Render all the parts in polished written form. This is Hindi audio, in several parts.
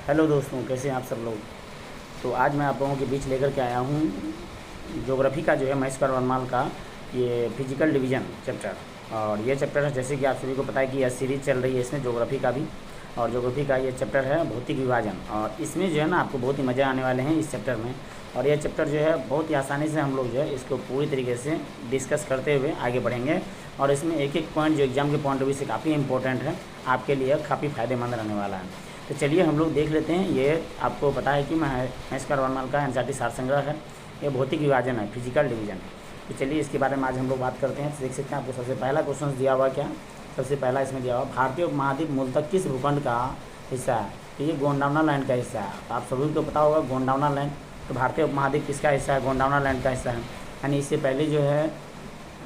हेलो दोस्तों, कैसे हैं आप सब लोग। तो आज मैं आप लोगों के बीच लेकर के आया हूँ ज्योग्राफी का जो है महेश वर्माल का ये फिजिकल डिवीज़न चैप्टर। और ये चैप्टर है, जैसे कि आप सभी को पता है कि यह सीरीज़ चल रही है इसमें ज्योग्राफी का भी। और ज्योग्राफी का ये चैप्टर है भौतिक विभाजन, और इसमें जो है ना आपको बहुत ही मज़ा आने वाले हैं इस चैप्टर में। और यह चैप्टर जो है बहुत ही आसानी से हम लोग जो है इसको पूरी तरीके से डिस्कस करते हुए आगे बढ़ेंगे। और इसमें एक एक पॉइंट जो एग्ज़ाम के पॉइंट ऑफ व्यू से काफ़ी इंपॉर्टेंट है, आपके लिए काफ़ी फ़ायदेमंद रहने वाला है। तो चलिए हम लोग देख लेते हैं। ये आपको पता है कि महेश वर्माल का एनसीईआरटी सार संग्रह है, ये भौतिक विभाजन है, फिजिकल डिवीज़न। तो चलिए इसके बारे में आज हम लोग बात करते हैं। तो देख सकते हैं आपको सबसे पहला क्वेश्चन दिया हुआ क्या, सबसे पहला इसमें दिया हुआ भारतीय उपमहाद्वीप मूलतः किस भूखंड का हिस्सा है। तो ये गोंडवाना लैंड का हिस्सा है। तो आप सभी को पता होगा गोंडवाना लैंड। तो भारतीय उपमहाद्वीप किसका हिस्सा है, गोंडवाना लैंड का हिस्सा है। यानी इससे पहले जो है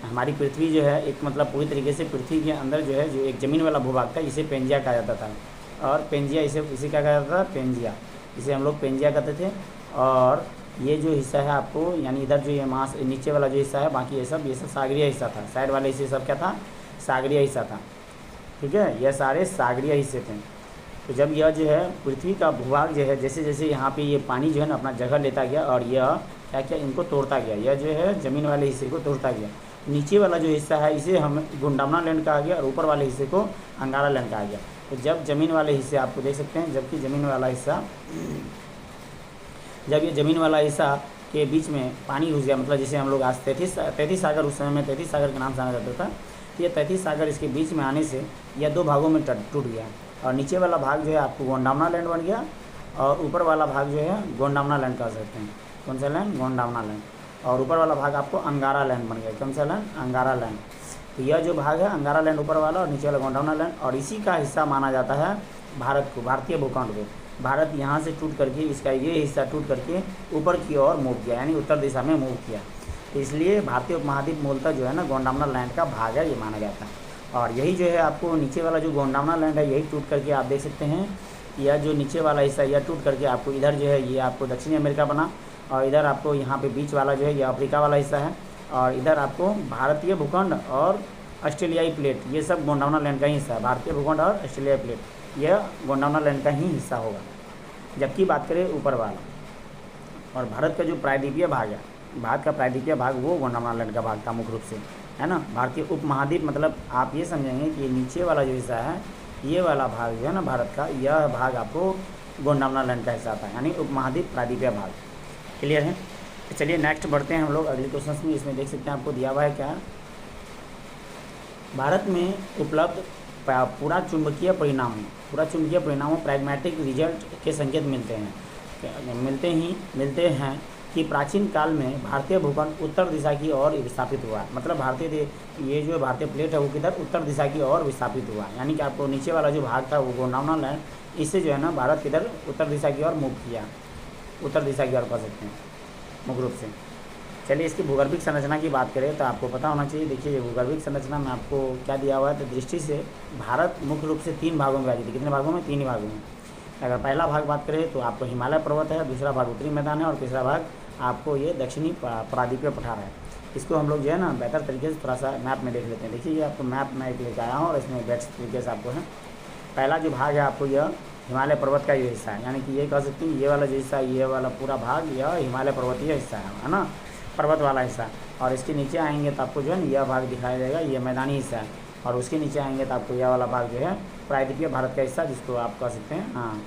हमारी पृथ्वी जो है एक मतलब पूरी तरीके से पृथ्वी के अंदर जो है जो एक ज़मीन वाला भूभाग था, इसे पेंजिया कहा जाता था। और पेंजिया इसे क्या कहा जाता था, पेंजिया, इसे हम लोग पेंजिया कहते थे। और ये जो हिस्सा है आपको, यानी इधर जो ये मास नीचे वाला जो हिस्सा है, बाकी ये सब सागरीय हिस्सा था। साइड वाले हिस्से सब क्या था, सागरीय हिस्सा था। ठीक है, यह सारे सागरीय हिस्से थे। तो जब यह जो है पृथ्वी का भूभाग जो है जैसे जैसे यहाँ पे ये पानी जो है ना अपना जगह लेता गया, और यह क्या क्या इनको तोड़ता गया, यह जो है ज़मीन वाले हिस्से को तोड़ता गया। नीचे वाला जो हिस्सा है इसे हम गोंडवाना लैंड कहा गया, और ऊपर वाले हिस्से को अंगारा लैंड कहा गया। तो जब ज़मीन वाले हिस्से आपको देख सकते हैं, जबकि ज़मीन वाला हिस्सा जब ये ज़मीन वाला हिस्सा के बीच में पानी घुस गया, मतलब जैसे हम लोग आज तैतीस सागर, उस समय में 33 सागर के नाम से जाना जाता था। तो ये 33 सागर इसके बीच में आने से यह दो भागों में टूट गया, और नीचे वाला भाग जो है आपको गोंडवाना लैंड बन गया, और ऊपर वाला भाग जो है गोंडवाना लैंड कह सकते हैं। कौन सा लैंड, गोंडवाना लैंड। और ऊपर वाला भाग आपको अंगारा लैंड बन गया। कौन सा लैंड, अंगारा लैंड। तो यह जो भाग है अंगारा लैंड ऊपर वाला, और नीचे वाला गोंडवाना लैंड, और इसी का हिस्सा माना जाता है भारत को, भारतीय भूखंड को। भारत यहाँ से टूट करके इसका ये हिस्सा टूट करके ऊपर की ओर मूव किया, यानी उत्तर दिशा में मूव किया। तो इसलिए भारतीय उपमहाद्वीप मूलतः जो है ना गोंडवाना लैंड का भाग है, ये माना जाता है। और यही जो है आपको नीचे वाला जो गोंडवाना लैंड है, यही टूट करके आप देख सकते हैं, यह जो नीचे वाला हिस्सा यह टूट करके आपको इधर जो है ये आपको दक्षिणी अमेरिका बना, और इधर आपको यहाँ पे बीच वाला जो है यह अफ्रीका वाला हिस्सा है, और इधर आपको भारतीय भूखंड और ऑस्ट्रेलियाई प्लेट, ये सब गोंडवाना लैंड का ही हिस्सा है। भारतीय भूखंड और ऑस्ट्रेलियाई प्लेट यह गोंडवाना लैंड का ही हिस्सा होगा। जबकि बात करें ऊपर वाला और भारत का जो प्रायद्वीपीय भाग है, भारत का प्रायद्वीपीय भाग वो गोंडवाना लैंड का भाग था मुख्य रूप से, है ना। भारतीय उपमहाद्वीप मतलब आप ये समझेंगे कि नीचे वाला जो हिस्सा है, ये वाला भाग जो है ना भारत का, यह भाग आपको गोंडवाना लैंड का हिस्सा था, यानी उपमहाद्वीप प्रायद्वीपीय भाग। क्लियर है। तो चलिए नेक्स्ट बढ़ते हैं हम लोग अगले क्वेश्चन में। इसमें देख सकते हैं आपको दिया हुआ है क्या, भारत में उपलब्ध पूरा चुंबकीय परिणामों प्रैग्मेटिक रिजल्ट के संकेत मिलते हैं कि प्राचीन काल में भारतीय भूखंड उत्तर दिशा की ओर विस्थापित हुआ। मतलब ये जो भारतीय प्लेट है वो किधर, उत्तर दिशा की ओर विस्थापित हुआ। यानी कि आपको नीचे वाला जो भाग था वो गोंडवाना लैंड, इससे जो है ना भारत किधर उत्तर दिशा की ओर मूव किया, उत्तर दिशा की ओर कह सकते हैं मुख्य रूप से। चलिए इसकी भूगर्भिक संरचना की बात करें तो आपको पता होना चाहिए। देखिए ये भूगर्भिक संरचना में आपको क्या दिया हुआ है, तो दृष्टि से भारत मुख्य रूप से 3 भागों में विभाजित है। कितने भागों में, 3 ही भागों में। अगर पहला भाग बात करें तो आपको हिमालय पर्वत है, दूसरा भाग उत्तरी मैदान है, और तीसरा भाग आपको ये दक्षिणी प्रायद्वीपीय पठार है। इसको हम लोग जो है ना बेहतर तरीके से थोड़ा सा मैप में देख लेते हैं। देखिए ये आपको मैप में एक लेकर आया हूँ, और इसमें बेस्ट तरीके से आपको है। पहला जो भाग है आपको यह हिमालय पर्वत का ये हिस्सा है, यानी कि ये कह सकते हैं ये वाला जो हिस्सा, ये वाला पूरा भाग यह हिमालय पर्वतीय हिस्सा है ना, पर्वत वाला हिस्सा। और इसके नीचे आएंगे तो आपको जो है ना यह भाग दिखाई देगा, ये मैदानी हिस्सा है। और उसके नीचे आएंगे तो आपको यह वाला भाग जो है प्रायद्वीपीय भारत का हिस्सा, जिसको आप कह सकते हैं, हाँ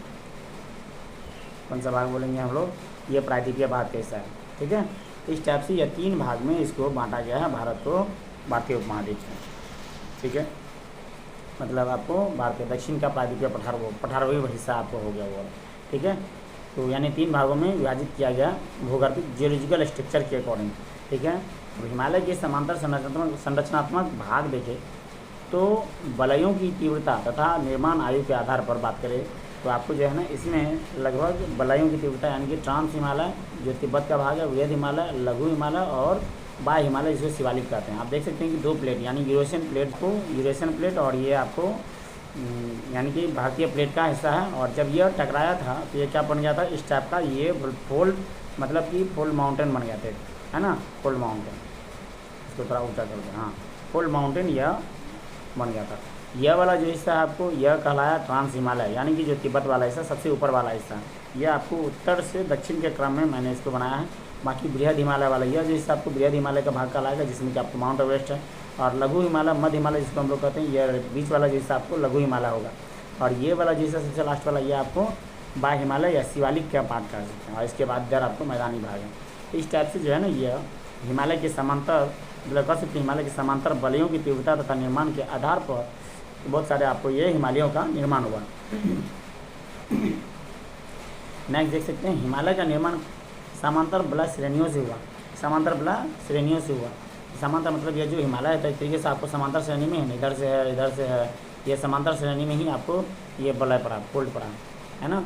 कौन सा भाग बोलेंगे हम लोग, ये प्रायद्वीपीय भारत का हिस्सा है। ठीक है, इस टाइप से यह 3 भाग में इसको बांटा गया है भारत को, भारतीय उपमहाद्वीप में। ठीक है, मतलब आपको भारतीय दक्षिण का प्रायद्वीपीय पठारवी हिस्सा आपको हो गया वो। ठीक है, तो यानी 3 भागों में विभाजित किया गया भूगर्भिक जियोलॉजिकल स्ट्रक्चर के अकॉर्डिंग। ठीक है, तो हिमालय के समांतर संरचनात्मक भाग देखें तो वलयों की तीव्रता तथा निर्माण आयु के आधार पर बात करें तो आपको जो है ना इसमें लगभग वलयों की तीव्रता, यानी कि ट्रांस हिमालय जो तिब्बत का भाग है, वृहद हिमालय, लघु हिमालय और बाह्य हिमालय, जिसको शिवालिक कहते हैं। आप देख सकते हैं कि 2 प्लेट, यानी यूरेशियन प्लेट और ये आपको यानी कि भारतीय प्लेट का हिस्सा है। और जब यह टकराया था तो ये क्या बन गया था, इस टाइप का ये फोल्ड, मतलब कि फोल्ड माउंटेन बन गया था, है ना, फोल्ड माउंटेन। इसको थोड़ा ऊँचा करते हैं, हाँ, फोल्ड माउंटेन यह बन गया था। यह वाला जो हिस्सा है आपको यह कहलाया ट्रांस हिमालय, यानी कि जो तिब्बत वाला हिस्सा सबसे ऊपर वाला हिस्सा, यह आपको उत्तर से दक्षिण के क्रम में मैंने इसको बनाया है। बाकी बृहद हिमालय वाला यह जो हिस्सा आपको बृहद हिमालय का भाग कहलाएगा, जिसमें कि आपको माउंट एवरेस्ट है। और लघु हिमालय, मध्य हिमालय जिसको हम लोग कहते हैं, यह बीच वाला जो हिस्सा आपको लघु हिमालय होगा। और ये वाला जो हिस्सा सबसे लास्ट वाला, ये आपको बाह्य हिमालय या शिवालिक का पार्ट कर सकते हैं। और इसके बाद इधर आपको मैदानी भाग है। तो इस टाइप से जो है ना, यह हिमालय के समांतर, मतलब कह सकते हैं हिमालय के समांतर बलयों की तीव्रता तथा निर्माण के आधार पर बहुत सारे आपको ये हिमालयों का निर्माण हुआ। नेक्स्ट देख सकते हैं, हिमालय का निर्माण समांतर बला श्रेणियों से हुआ। समांतर बला श्रेणियों से हुआ। समांतर मतलब ये जो हिमालय है तो एक तरीके से आपको समांतर श्रेणी में है, इधर से है, इधर से है, ये समांतर श्रेणी में ही आपको ये बलय पड़ा, फोल्ड पड़ा है ना।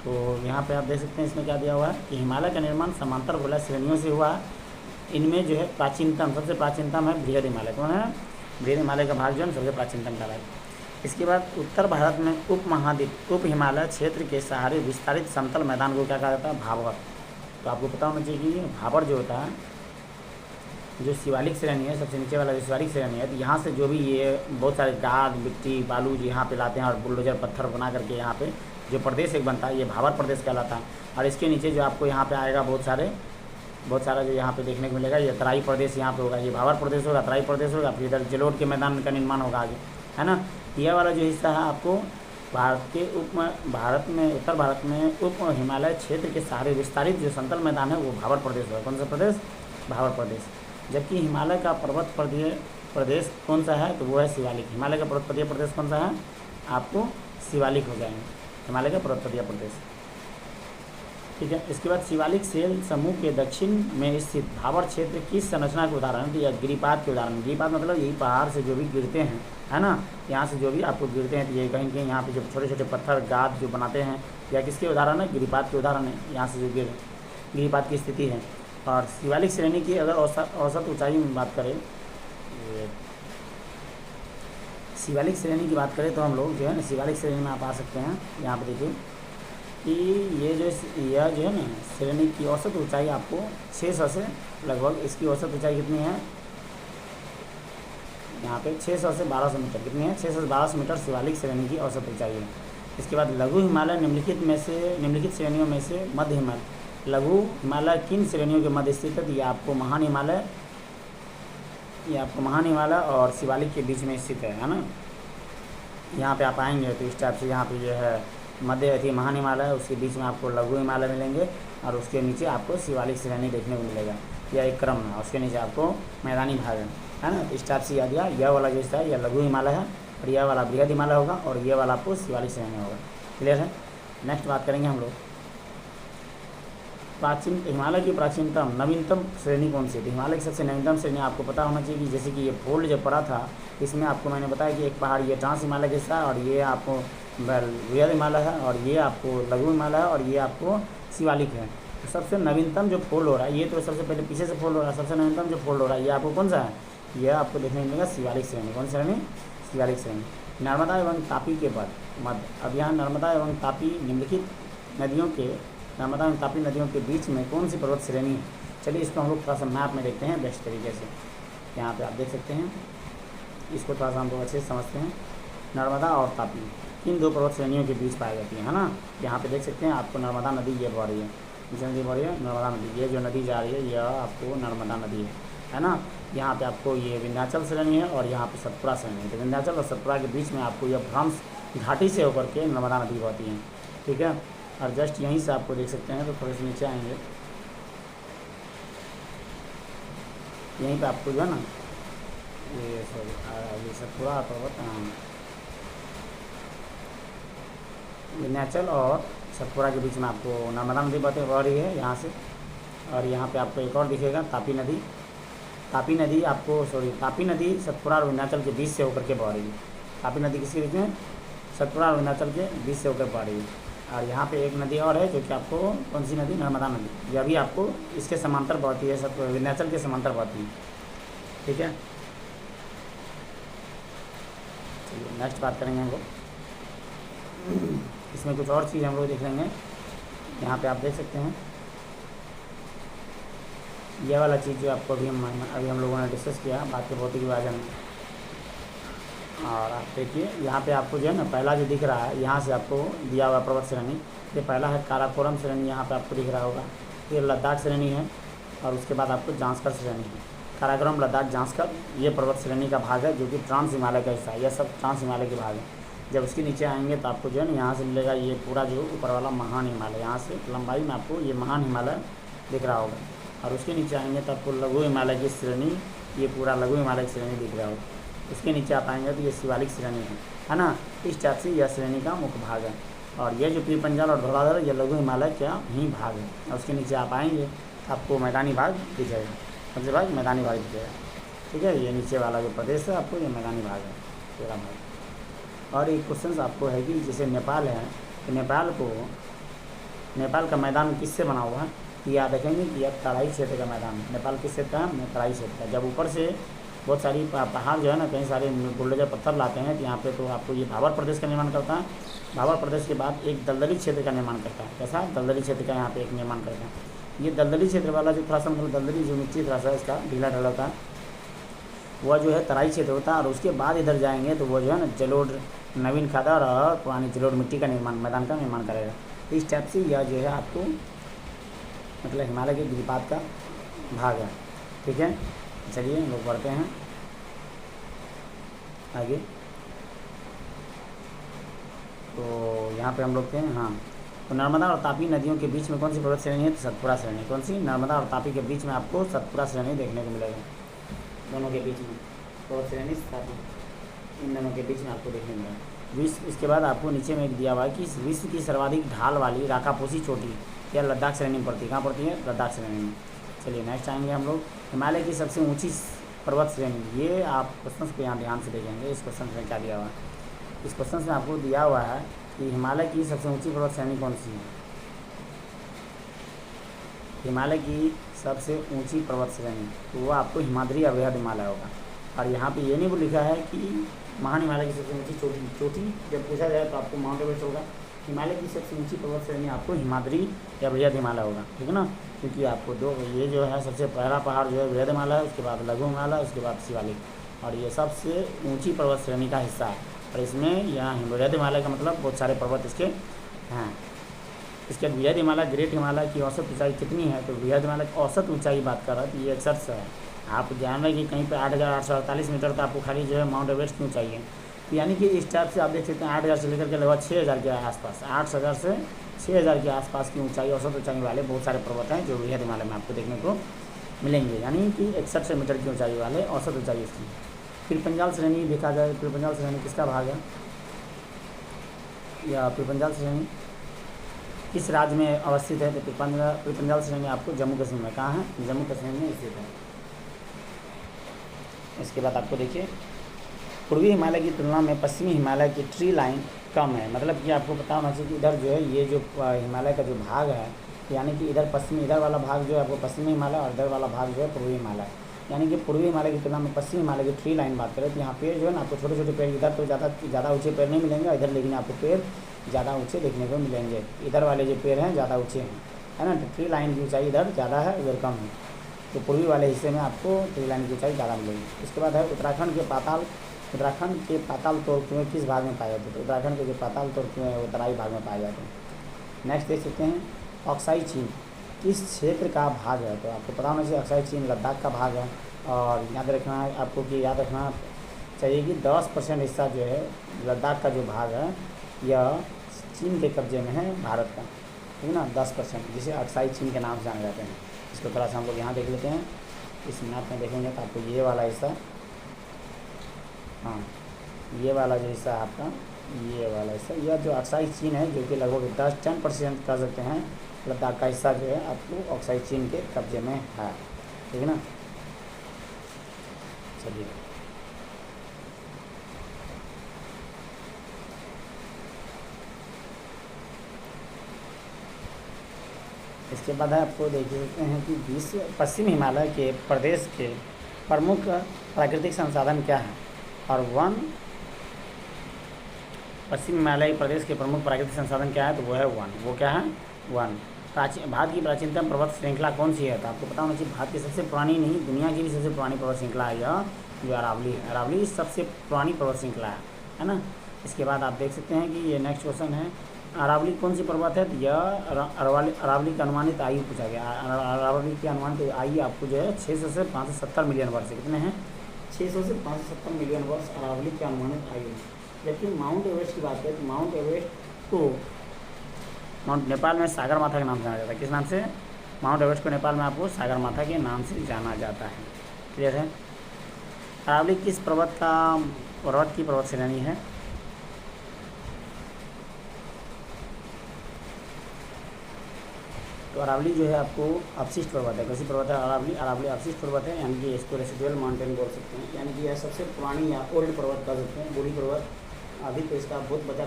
तो यहाँ पे आप देख सकते हैं इसमें क्या दिया हुआ है कि हिमालय का निर्माण समांतर बलय श्रेणियों से हुआ। इनमें जो है प्राचीनतम, सबसे प्राचीनतम है बृहद हिमालय। कौन है? बृहद हिमालय का भाग जो है सबसे प्राचीनतम का है। इसके बाद उत्तर भारत में उप हिमालय क्षेत्र के सहारे विस्तारित समतल मैदान को क्या कहा जाता है? भाबर। तो आपको पता होना चाहिए कि भाबर जो होता है, जो शिवालिक श्रेणी है, सबसे नीचे वाला जो शिवालिक श्रेणी है, तो यहाँ से जो भी ये बहुत सारे गाद, मिट्टी, बालू जो यहाँ पे लाते हैं और बुलडोजर पत्थर बना करके यहाँ पे जो प्रदेश एक बनता है, ये भाबर प्रदेश कहलाता है। और इसके नीचे जो आपको यहाँ पे आएगा बहुत सारा जो यहाँ पे देखने को मिलेगा, ये तराई प्रदेश यहाँ पे होगा, ये भाबर प्रदेश होगा, तराई प्रदेश होगा, फिर इधर जलोढ़ के मैदान का निर्माण होगा आगे, है ना। यह वाला जो हिस्सा है आपको उत्तर भारत में उप हिमालय क्षेत्र के सहारे विस्तारित जो समतल मैदान है वो भाबर प्रदेश होगा। कौन सा प्रदेश? भाबर प्रदेश। जबकि हिमालय का पर्वत प्रदेश कौन सा है? तो वो है शिवालिक। हिमालय का पर्वतीय प्रदेश कौन सा है? आपको शिवालिक हो जाएंगे, हिमालय का पर्वतीय प्रदेश। ठीक है। इसके बाद शिवालिक सेल समूह के दक्षिण में स्थित भाबर क्षेत्र किस संरचना के उदाहरण है? तो यह गिरिपात के उदाहरण। गिरिपात मतलब यही पहाड़ से जो भी गिरते हैं, है ना, यहाँ से जो भी आपको गिरते हैं, तो ये कहीं कहीं यहाँ पे जो छोटे छोटे पत्थर गाद जो बनाते हैं, या किसके उदाहरण है? गिरिपात के उदाहरण है। यहाँ से जो गिरिपात की स्थिति है। और शिवालिक श्रेणी की अगर औसत ऊंचाई में बात करें, शिवालिक श्रेणी की बात करें तो हम लोग जो है ना शिवालिक श्रेणी में आप आ सकते हैं। यहाँ पर देखिए कि यह जो है ना श्रेणी की औसत ऊंचाई आपको 600 से लगभग, इसकी औसत ऊंचाई कितनी है? यहाँ पे 600 से 1200 मीटर। कितनी है? 600 से 1200 मीटर शिवालिक श्रेणी की औसत ऊंचाई है। इसके बाद लघु हिमालय निम्नलिखित श्रेणियों में से मध्य हिमालय। लघु हिमालय किन श्रेणियों के मध्य स्थित है? तो ये आपको महान हिमालय और शिवालिक के बीच में स्थित है ना। यहाँ पे आप आएंगे तो इस टाइप से यहाँ पे ये है मध्य थी महान हिमालय, उसके बीच में आपको लघु हिमालय मिलेंगे और उसके नीचे आपको शिवालिक श्रेणी देखने को मिलेगा, यह एक क्रम है। उसके नीचे आपको मैदानी भाग है ना। इस टाइप से याद दिया, यह वाला जो है यह लघु हिमालय है और यह वाला बृहद हिमालय होगा और यह वाला आपको शिवालिक श्रेणी होगा। क्लियर है। नेक्स्ट बात करेंगे हम लोग हिमालय की प्राचीनतम नवीनतम श्रेणी कौन सी है? तो हिमालय की सबसे नवीनतम श्रेणी आपको पता होना चाहिए कि जैसे कि ये फोल्ड जब पड़ा था, इसमें आपको मैंने बताया कि एक पहाड़ ये ट्रांस हिमालय जैसा है और ये आपको बृहद हिमालय है और ये आपको लघु हिमालय है और ये आपको शिवालिक है। तो सबसे नवीनतम जो फोल्ड हो रहा है, ये तो सबसे पहले पीछे से फोल्ड हो रहा है, सबसे नवीनतम जो फोल्ड हो रहा है ये आपको कौन सा है? यह आपको देखने को मिलेगा शिवालिक श्रेणी। कौन सी श्रेणी? शिवालिक श्रेणी। नर्मदा एवं तापी के बाद मध्य। अब यहाँ नर्मदा एवं तापी नदियों के बीच में कौन सी पर्वत श्रेणी है? चलिए इसको हम लोग थोड़ा सा मैप में देखते हैं बेस्ट तरीके से। यहाँ पे आप देख सकते हैं, इसको थोड़ा सा हम लोग अच्छे से समझते हैं। नर्मदा और तापी इन दो पर्वत श्रेणियों के बीच पाई जाती है ना। यहाँ पे देख सकते हैं आपको नर्मदा नदी ये बह रही है, नदी बह रही है नर्मदा नदी। ये जो नदी जा रही है यह आपको नर्मदा नदी है ना। यहाँ पे आपको ये विंध्याचल श्रेणी है और यहाँ पे सतपुड़ा श्रेणी है। तो विंध्याचल और सतपुड़ा के बीच में आपको यह भ्रंश घाटी से होकर के नर्मदा नदी बहती है। ठीक है। और जस्ट यहीं से आपको देख सकते हैं, तो थोड़े से नीचे आएंगे, यहीं पे आपको जो है ना ये सतपुड़ा पर्वत, विंध्याचल और सतपुड़ा के बीच में आपको नर्मदा नदी बह रही है यहाँ से। और यहाँ पे आपको एक और दिखेगा तापी नदी। तापी नदी सतपुड़ा और विंध्याचल के बीच से होकर के बह रही है। तापी नदी किसके बीच में? सतपुड़ा और विंध्याचल के बीच से होकर बह रही है। और यहाँ पे एक नदी और है जो कि आपको कौन सी नदी? नर्मदा नदी। यह भी आपको इसके समांतर बहती है, विंध्याचल के समांतर बहती है। ठीक है। चलिए नेक्स्ट बात करेंगे हम लोग, इसमें कुछ और चीज़ हम लोग देख लेंगे। यहाँ पे आप देख सकते हैं यह वाला चीज़ जो आपको अभी हम लोगों ने डिस्कस किया, बाकी भौतिक विभाजन और आप देखिए यहाँ पे आपको जो है ना पहला जो दिख रहा है यहाँ से आपको दिया हुआ पर्वत श्रेणी, ये पहला है काराकोरम श्रेणी, यहाँ पे आपको दिख रहा होगा। ये लद्दाख श्रेणी है और उसके बाद आपको जांस्कर श्रेणी है। काराकोरम, लद्दाख, जांस्कर ये पर्वत श्रेणी का भाग है जो कि ट्रांस हिमालय का हिस्सा है। यह सब ट्रांस हिमालय के भाग है। जब उसके नीचे आएंगे तो आपको जो है ना यहाँ से मिलेगा ये पूरा जो ऊपर वाला महान हिमालय, यहाँ से लंबाई में आपको ये महान हिमालय दिख रहा होगा। और उसके नीचे आएंगे तो आपको लघु हिमालय की श्रेणी, ये पूरा लघु हिमालय की श्रेणी दिख रहा होगा। उसके नीचे आप आएंगे तो ये शिवालिक श्रेणी है ना। इस टाइप से यह श्रेणी का मुख्य भाग है। और ये जो पीर पंजाल और धौलाधर ये लघु हिमालय का ही भाग है। और उसके नीचे आप आएंगे तो आपको मैदानी भाग दिखेगा, सबसे भाग मैदानी भाग दिखेगा। ठीक है, ये नीचे वाला जो प्रदेश है आपको ये मैदानी भाग है, पूरा भाग। और एक क्वेश्चन आपको है कि जैसे नेपाल है तो नेपाल का मैदान किससे बना हुआ है, तो याद रखेंगे कि यह तराई क्षेत्र का मैदान है। नेपाल किस क्षेत्र का है, तराई क्षेत्र का। जब ऊपर से बहुत सारी पहाड़ जो है ना, कई सारे बुलडोजर पत्थर लाते हैं तो यहाँ पे तो आपको ये भाबर प्रदेश का निर्माण करता है। भाबर प्रदेश के बाद एक दलदली क्षेत्र का निर्माण करता है। कैसा, दलदली क्षेत्र का यहाँ पे एक निर्माण करता है। ये दलदली क्षेत्र वाला जो थोड़ा सा मतलब दलदली जो मिट्टी थोड़ा सा इसका ढीला ढाला होता है, वह जो है तराई क्षेत्र होता है। और उसके बाद इधर जाएंगे तो वो जो है ना जलोढ़, नवीन खादर और पुरानी जलोढ़ मिट्टी का निर्माण, मैदान का निर्माण करेगा। इस टाइप से यह जो है आपको मतलब हिमालय के गिरिपात का भाग है। ठीक है, चलिए हम लोग बढ़ते हैं आगे। तो यहाँ पे हम लोग थे, हाँ। तो नर्मदा और तापी नदियों के बीच में कौन सी पर्वत श्रेणी है, तो सतपुरा श्रेणी। कौन सी, नर्मदा और तापी के बीच में आपको सतपुरा श्रेणी देखने को मिलेगा। दोनों के बीच में पर्वत श्रेणी तापी, इन दोनों के बीच में आपको देखने को मिलेगा। इसके बाद आपको नीचे में एक दिया हुआ है कि विश्व की सर्वाधिक ढाल वाली राकापोशी चोटी यह लद्दाख श्रेणी में पड़ती है। कहाँ पड़ती है, लद्दाख श्रेणी में। चलिए नेक्स्ट आएंगे हम लोग, हिमालय की सबसे ऊंची पर्वत श्रेणी। ये आप क्वेश्चन को यहाँ ध्यान से देखेंगे। इस क्वेश्चन में क्या दिया हुआ है, इस क्वेश्चन में आपको दिया हुआ है कि हिमालय की सबसे ऊंची पर्वत श्रेणी कौन सी है। हिमालय की सबसे ऊंची पर्वत श्रेणी तो वो आपको हिमाद्री या वृहद हिमालय होगा। और यहाँ पे ये नहीं लिखा है कि महान हिमालय की सबसे ऊंची चोटी जब पूछा जाए तो आपको माउंट एवरेस्ट होगा। हिमालय की सबसे ऊंची पर्वत श्रेणी आपको हिमाद्री या वृहद हिमालय होगा। ठीक है ना, क्योंकि आपको दो ये जो है सबसे पहला पहाड़ जो है वृहद हिमालय है, उसके बाद लघु हिमालय, उसके बाद शिवालिक। और ये सबसे ऊंची पर्वत श्रेणी का हिस्सा है। और इसमें यहाँ वृहद हिमालय का मतलब बहुत सारे पर्वत इसके हैं। इसके वृहद हिमालय, ग्रेट हिमालय की औसत ऊंचाई कितनी है, तो वृहद हिमालय की औसत ऊंचाई बात कर रहा है तो ये 61 है। आप जान रहे हैं कि कहीं पे 8,848 मीटर तो आपको खाली जो है माउंट एवरेस्ट की ऊंचाई है। तो यानी कि इस टाइप से आप देख सकते हैं 8,000 से लेकर के लगभग 6,000 के आसपास, 8,000 से 6,000 के आसपास की ऊंचाई, औसत ऊंचाई वाले बहुत सारे पर्वत हैं जो वृहद हिमालय में आपको देखने को मिलेंगे। यानी कि 61 मीटर की ऊंचाई वाले औसत ऊंचाई इसकी। फिर पंजाल श्रेणी देखा जाए, फिर पंजाल श्रेणी किसका भाग है, या फिर पंजाल श्रेणी किस राज्य में अवस्थित है, तो फिर पंजाल श्रेणी आपको जम्मू कश्मीर में, कहाँ है, जम्मू कश्मीर में स्थित है। इसके बाद आपको देखिए पूर्वी हिमालय की तुलना में पश्चिमी हिमालय की ट्री लाइन कम है। मतलब कि आपको पता होना चाहिए कि इधर जो है ये जो हिमालय का जो भाग है, यानी कि इधर पश्चिमी, इधर वाला भाग जो है आपको पश्चिमी हिमालय और इधर वाला भाग जो है पूर्वी हिमालय। यानी कि पूर्वी हिमालय की तुलना में पश्चिमी हिमालय की ट्री लाइन बात करें तो यहाँ पेड़ जो है ना आपको छोटे छोटे पेड़, इधर तो ज़्यादा ऊँचे पेड़ नहीं मिलेंगे इधर, लेकिन आपको पेड़ ज़्यादा ऊँचे देखने को मिलेंगे। इधर वाले जो पेड़ हैं ज़्यादा ऊँचे हैं, है ना। ट्री लाइन की ऊँचाई इधर ज़्यादा है, उधर कम है। तो पूर्वी वाले हिस्से में आपको ट्री लाइन की ऊँचाई ज़्यादा मिलेगी। इसके बाद है उत्तराखंड के पाताल तोड़ कुएँ किस भाग में पाए जाते हैं, तो उत्तराखंड के जो पाताल तोड़ कुएँ वो तराई भाग में पाए जाते हैं। नेक्स्ट देख सकते हैं अक्साई चीन किस क्षेत्र का भाग है, तो आपको पता होना चाहिए अक्साई चीन लद्दाख का भाग है। और याद रखना है आपको कि याद रखना चाहिए कि 10% हिस्सा जो है लद्दाख का जो भाग है यह चीन के कब्जे में है, भारत का, ठीक है ना। 10% जिसे अक्साई चीन के नाम से जाने जाते हैं। इसको थोड़ा सा हम लोग यहाँ देख लेते हैं, इस मैप में देखेंगे तो आपको ये वाला हिस्सा, हाँ ये वाला जो हिस्सा है आपका, ये वाला हिस्सा, यह जो अक्साई चीन है जो कि लगभग 10% कर सकते हैं लद्दाख का हिस्सा जो है आपको अक्साई चीन के कब्जे में है, ठीक है ना। चलिए इसके बाद आपको देख सकते हैं कि विश्व पश्चिम हिमालय के प्रदेश के प्रमुख प्राकृतिक संसाधन क्या है, और वन पश्चिम हिमालय प्रदेश के प्रमुख प्राकृतिक संसाधन क्या है, तो वो है वन। वो क्या है, वन। भारत की प्राचीनतम पर्वत श्रृंखला कौन सी है, तो आपको पता होना चाहिए भारत की सबसे पुरानी नहीं दुनिया की भी सबसे पुरानी पर्वत श्रृंखला है यह जो अरावली है, अरावली सबसे पुरानी पर्वत श्रृंखला है ना। इसके बाद आप देख सकते हैं कि ये नेक्स्ट क्वेश्चन है, अरावली कौन सी पर्वत है? यह अरावली की अनुमानित आयु पूछा गया। अरावली की अनुमानित आयु आपको जो है 600 से 570 मिलियन वर्ष। कितने हैं? 600 से 570 मिलियन वर्ष अरावली की अनुमानित आयु। जबकि माउंट एवरेस्ट की बात करें तो माउंट एवरेस्ट को नेपाल में सागरमाथा के नाम से जाना जाता है। किस नाम से? माउंट एवरेस्ट को नेपाल में आपको सागरमाथा के नाम से जाना जाता है। क्लियर है? अरावली किस पर्वत की पर्वत श्रेणी है? तो अरावली जो है आपको अवशिष्ट पर्वत है। कैसी पर्वत है? अरावली अवशिष्ट पर्वत है, यानी कि इसको रेसिडुअल माउंटेन बोल सकते हैं, यानी कि यह सबसे पुरानी या ओल्ड पर्वत कह सकते हैं, बूढ़ी पर्वत। अभी तो इसका बहुत बचा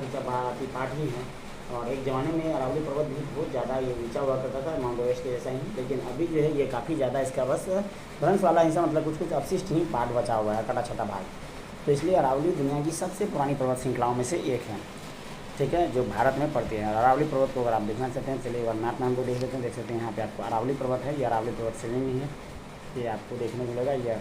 पार्ट ही है। और एक ज़माने में अरावली पर्वत भी बहुत ज़्यादा ये ऊंचा हुआ करता था, माउंट एवरेस्ट के जैसा ही, लेकिन अभी जो है ये काफ़ी ज़्यादा इसका बस भ्रंश वाला हिस्सा, मतलब कुछ कुछ अवशिष्ट ही पार्ट बचा हुआ है, कटा छटा भाग। तो इसलिए अरावली दुनिया की सबसे पुरानी पर्वत श्रृंखलाओं में से एक है। ठीक है, जो भारत में पड़ती है। अरावली पर्वत को अगर आप देखना चाहते हैं, चलिए एक बार मैप में हम लोग देख लेते हैं। देख सकते हैं यहाँ पे आपको अरावली पर्वत है, ये अरावली पर्वत श्रेणी है, ये आपको देखने को मिलेगा। यह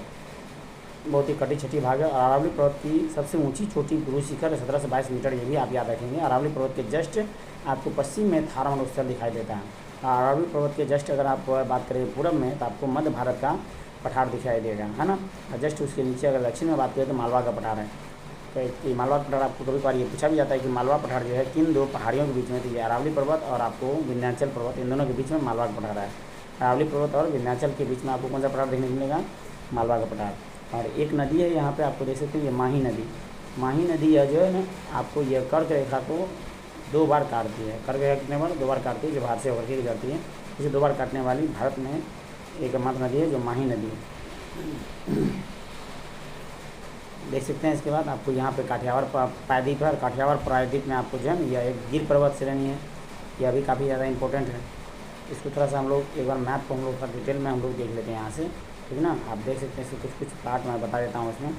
बहुत ही कटी छटी भाग है। अरावली पर्वत की सबसे ऊंची चोटी गुरु शिखर 17 से 22 मीटर, ये भी आप याद रखेंगे। अरावली पर्वत के जस्ट आपको पश्चिम में थार मरुस्थल दिखाई देता है। अरावली पर्वत के जस्ट अगर आप बात करें पूरब में, तो आपको मध्य भारत का पठार दिखाई देगा, है ना। और जस्ट उसके नीचे अगर दक्षिण में बात करें तो मालवा का पठार है। तो ये मालवा पठार आपको कभी बार ये पूछा भी जाता है कि मालवा पठार जो है किन दो पहाड़ियों के बीच में? तो ये अरावली पर्वत और आपको विंध्याचल पर्वत, इन दोनों के बीच में मालवा का पठार है। अरावली पर्वत और विंध्याचल के बीच में आपको कौन सा पठार देखने को मिलेगा? मालवा का पठार। और एक नदी है यहाँ पे आपको देख सकते हैं, ये माही नदी। माही नदी यह जो है ना आपको यह कर्क रेखा को 2 बार काटती है। कर्क रेखा कितने बार? 2 बार काटती है, जो भारत से होकर के गुजरती है। इसे 2 बार काटने वाली भारत में एकमात्र नदी है जो माही नदी है। देख सकते हैं। इसके बाद आपको यहाँ पे काठियावाड़ प्रायद्वीप है, और काठियावाड़ प्रायद्वीप में आपको जो है यह एक गिर पर्वत श्रेणी है। यह भी काफ़ी ज़्यादा इंपॉर्टेंट है। इसको थोड़ा सा हम लोग एक बार मैप को हम लोग थोड़ा डिटेल में हम लोग देख लेते हैं यहाँ से, ठीक है ना। आप देख सकते हैं, इसके कुछ पार्ट मैं बता देता हूँ इसमें।